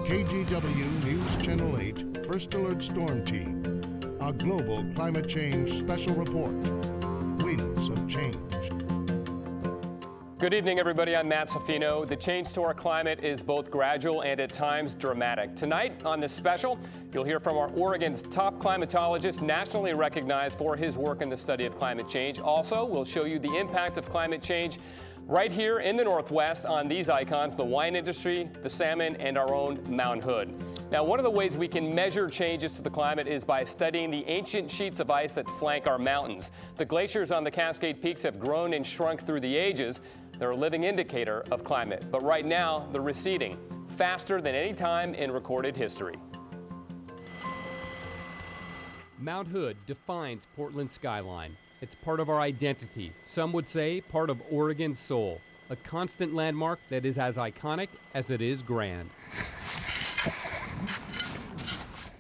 KGW News Channel 8 First Alert Storm Team. A global climate change special report. Winds of Change. Good evening, everybody. I'm Matt Safino. The change to our climate is both gradual and at times dramatic. Tonight on this special, you'll hear from Oregon's top climatologist, nationally recognized for his work in the study of climate change. Also, we'll show you the impact of climate change right here in the Northwest on these icons, the wine industry, the salmon, and our own Mount Hood. Now, one of the ways we can measure changes to the climate is by studying the ancient sheets of ice that flank our mountains. The glaciers on the Cascade Peaks have grown and shrunk through the ages. They're a living indicator of climate, but right now they're receding faster than any time in recorded history. Mount Hood defines Portland's skyline. It's part of our identity. Some would say part of Oregon's soul. A constant landmark that is as iconic as it is grand.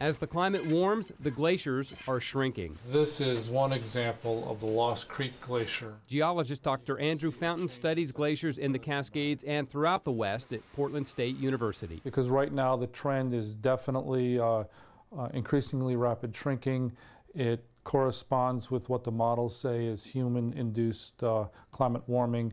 As the climate warms, the glaciers are shrinking. This is one example of the Lost Creek Glacier. Geologist Dr. Andrew Fountain studies glaciers in the Cascades and throughout the West at Portland State University. Because right now the trend is definitely increasingly rapid shrinking. It corresponds with what the models say is human-induced climate warming.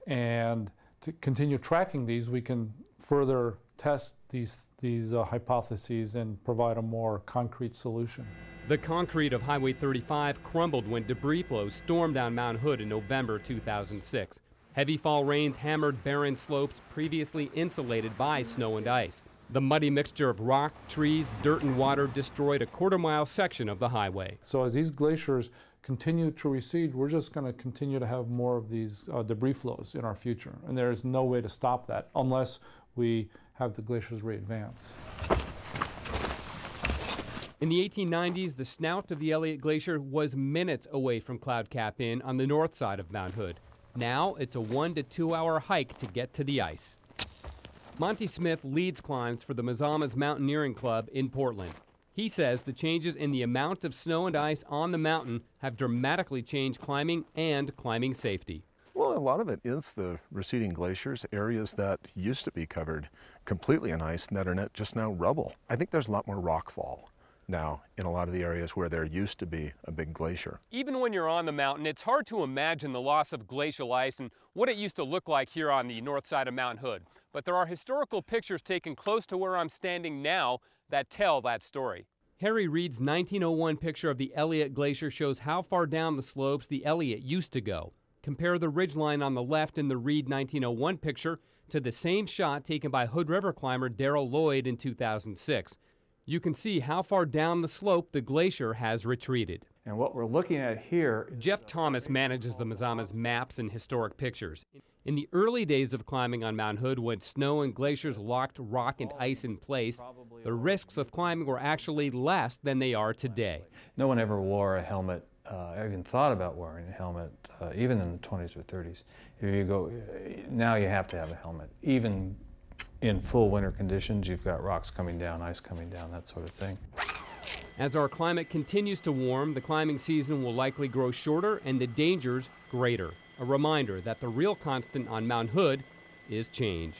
And to continue tracking these, we can further test these hypotheses and provide a more concrete solution. The concrete of Highway 35 crumbled when debris flows stormed down Mount Hood in November 2006. Heavy fall rains hammered barren slopes previously insulated by snow and ice. The muddy mixture of rock, trees, dirt, and water destroyed a quarter-mile section of the highway. So as these glaciers continue to recede, we're just going to continue to have more of these debris flows in our future. And there is no way to stop that unless we have the glaciers re-advance. In the 1890s, the snout of the Elliott Glacier was minutes away from Cloud Cap Inn on the north side of Mount Hood. Now it's a 1 to 2 hour hike to get to the ice. Monty Smith leads climbs for the Mazamas Mountaineering Club in Portland. He says the changes in the amount of snow and ice on the mountain have dramatically changed climbing and climbing safety. Well, a lot of it is the receding glaciers, areas that used to be covered completely in ice and that are just now rubble. I think there's a lot more rockfall now in a lot of the areas where there used to be a big glacier. Even when you're on the mountain, it's hard to imagine the loss of glacial ice and what it used to look like here on the north side of Mount Hood. But there are historical pictures taken close to where I'm standing now that tell that story. Harry Reid's 1901 picture of the Elliott Glacier shows how far down the slopes the Elliott used to go. Compare the ridgeline on the left in the Reid 1901 picture to the same shot taken by Hood River climber Darrell Lloyd in 2006. You can see how far down the slope the glacier has retreated. And what we're looking at here... Jeff Thomas manages the Mazamas maps and historic pictures. In the early days of climbing on Mount Hood, when snow and glaciers locked rock and ice in place, the risks of climbing were actually less than they are today. No one ever wore a helmet, even thought about wearing a helmet, even in the 20s or 30s. Here you go, now you have to have a helmet. Even in full winter conditions, you've got rocks coming down, ice coming down, that sort of thing. As our climate continues to warm, the climbing season will likely grow shorter and the dangers greater. A reminder that the real constant on Mount Hood is change.